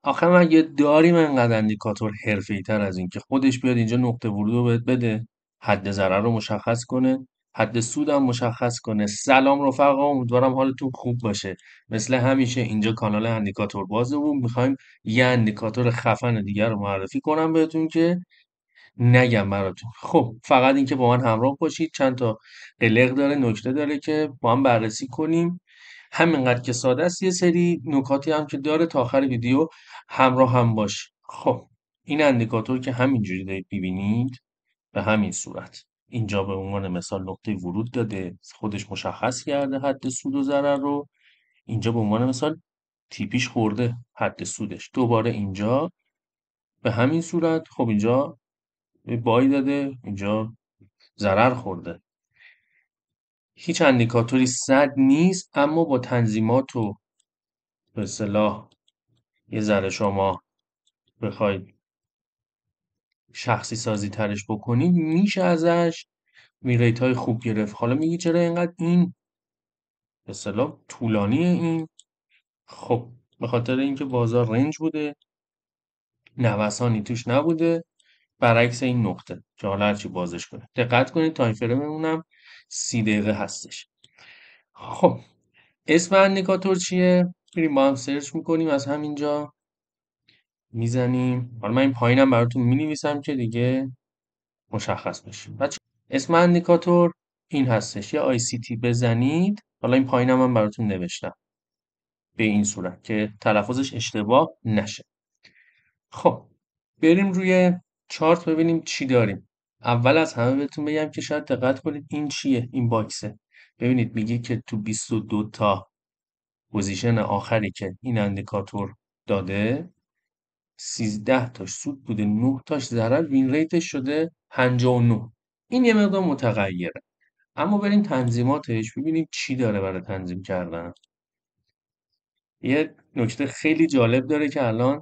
آخه مگه داریم انقدر اندیکاتور حرفه‌ای تر از این که خودش بیاد اینجا نقطه ورود رو بهت بده، حد ضرر رو مشخص کنه، حد سود هم مشخص کنه. سلام رفقا، امیدوارم حالتون خوب باشه. مثل همیشه اینجا کانال اندیکاتور بازه و میخوایم یه اندیکاتور خفن دیگر رو معرفی کنم بهتون که نگم براتون. خب فقط اینکه با من همراه باشید. چند تا قلق داره، نکته داره که با هم بررسی کنیم. همینقدر که ساده است، یه سری نکاتی هم که داره تا آخر ویدیو همراه هم باش. خب این اندیکاتور که همینجوری دارید می‌بینید به همین صورت اینجا به عنوان مثال نقطه ورود داده، خودش مشخص کرده حد سود و ضرر رو. اینجا به عنوان مثال تیپیش خورده حد سودش، دوباره اینجا به همین صورت. خب اینجا یه بای داده، اینجا ضرر خورده. هیچ اندیکاتوری صد نیست، اما با تنظیمات و به اصطلاح یه ذره شما بخواید شخصی سازی ترش بکنید میشه ازش ریت های خوب گرفت. حالا میگی چرا اینقدر این به اصطلاح طولانیه این؟ خب به خاطر اینکه بازار رنج بوده، نوسانی توش نبوده، برعکس این نقطه که حالا هرچی بازش کنه. دقت کنید تایم فرممون هم 30 دقیقه هستش. خب اسم اندیکاتور چیه؟ میریم با هم سرچ میکنیم، از همینجا میزنیم. حالا من این پایینم براتون مینویسم که دیگه مشخص بشه. بچه اسم اندیکاتور این هستش، یه آی سی تی بزنید. حالا این پایینم من براتون نوشتم به این صورت که تلفظش اشتباه نشه. خب بریم روی چارت ببینیم چی داریم. اول از همه بهتون بگم که شاید دقت کنید این چیه، این باکسه. ببینید میگه که تو 22 تا پوزیشن آخری که این اندیکاتور داده 13 تاش سود بوده، 9 تاش ضرر، وین ریتش شده 59. این یه مقدار متغیره. اما بریم تنظیماتش ببینیم چی داره برای تنظیم کردن. یه نکته خیلی جالب داره که الان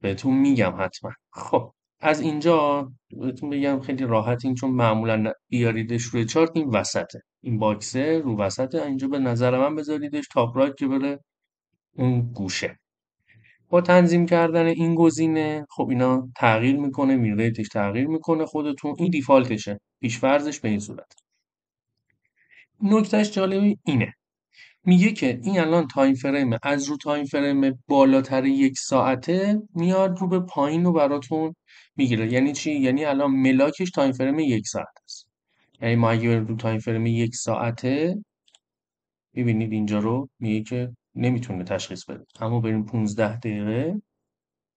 بهتون میگم حتما. خب از اینجا بهتون بگم خیلی راحت، این چون معمولا بیاریدش روی چارت این وسطه، این باکسه رو وسطه. اینجا به نظر من بذاریدش تاپ رایت که بره اون گوشه. با تنظیم کردن این گزینه خب اینا تغییر میکنه، وین ریتش تغییر میکنه. خودتون این دیفالتشه، پیش‌فرضش به این صورت. نکتهش جالبی اینه، میگه که این الان تایم فریم از رو تایم فریم بالاتر 1 ساعته میاد رو به پایین رو براتون میگیره. یعنی چی؟ یعنی الان ملاکش تایم فریم 1 ساعت است. یعنی ما اگه بریم رو تایم فریم 1 ساعته، میبینید اینجا رو میگه که نمیتونه تشخیص بده. اما بریم 15 دقیقه،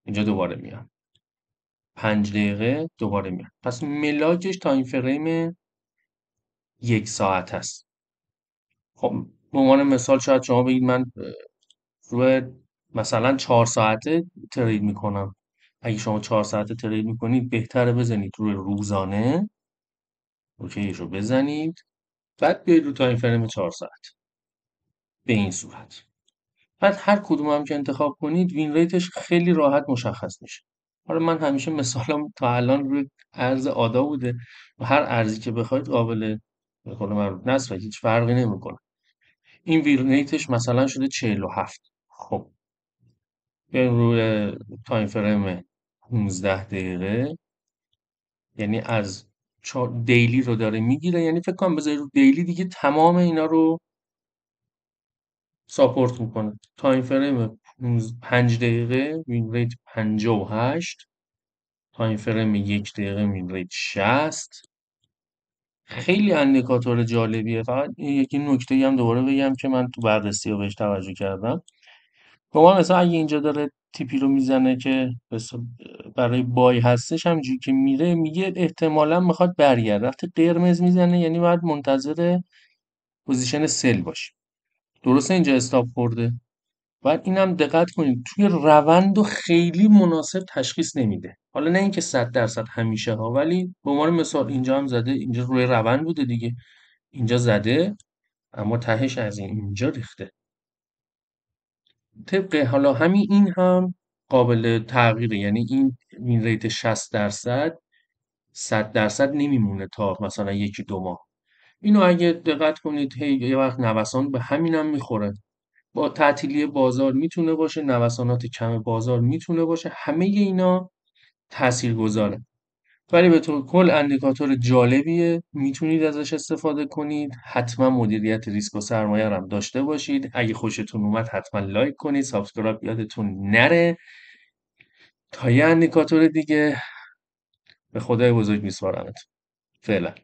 اینجا دوباره میاد 5 دقیقه، دوباره میاد. پس ملاکش تایم فریم 1 ساعت است. خب به عنوان مثال شاید شما بگید من روی مثلا 4 ساعته ترید میکنم. اگه شما 4 ساعته ترید میکنید بهتره بزنید روی روزانه، اوکیش رو بزنید، بعد بیاید رو تایم فریم 4 ساعت به این صورت. بعد هر کدوم هم که انتخاب کنید وین ریتش خیلی راحت مشخص میشه. حالا من همیشه مثالم تا الان روی ارز آدا بوده و هر ارزی که بخواید قابل به قول معروف نصفه، هیچ فرقی نمیکنه. این وین ریتش مثلا شده 47. خب بیایم روی تایم فریم 15 دقیقه، یعنی از دیلی رو داره میگیره. یعنی فکر کنم بذاری رو دیلی دیگه تمام اینا رو ساپورت میکنه. تایم فریم 5 دقیقه وین ریت 58، تایم فریم 1 دقیقه وین ریت 60. خیلی اندیکاتور جالبیه. فقط یکی نکته هم دوباره بگم که من تو بررسی رو بهش توجه کردم. به عنوان مثلا اگه اینجا داره تیپی رو میزنه که برای بای هستش، همینجوری که میره میگه احتمالا میخواد برگرده. وقتی قرمز میزنه یعنی باید منتظر پوزیشن سل باشه. درسته اینجا استاپ خورده. باید اینم دقت کنید توی روند و خیلی مناسب تشخیص نمیده. حالا نه اینکه 100% همیشه ها، ولی به عنوان مثال اینجا هم زده، اینجا روی روند بوده دیگه، اینجا زده اما تهش از اینجا ریخته. طبق حالا همین این هم قابل تغییره. یعنی این وین ریت 60% 100% نمیمونه تا مثلا 1-2 ماه. اینو اگه دقت کنید هی یه وقت نوسان به همینم میخوره. با تعطیلی بازار میتونه باشه، نوسانات کم بازار میتونه باشه، همه اینا تاثیرگذاره. ولی به طور کل اندیکاتور جالبیه، میتونید ازش استفاده کنید. حتما مدیریت ریسک و سرمایه رو هم داشته باشید. اگه خوشتون اومد حتما لایک کنید، سابسکرایب یادتون نره. تا یه اندیکاتور دیگه، به خدای بزرگ میسپارمت. فعلا.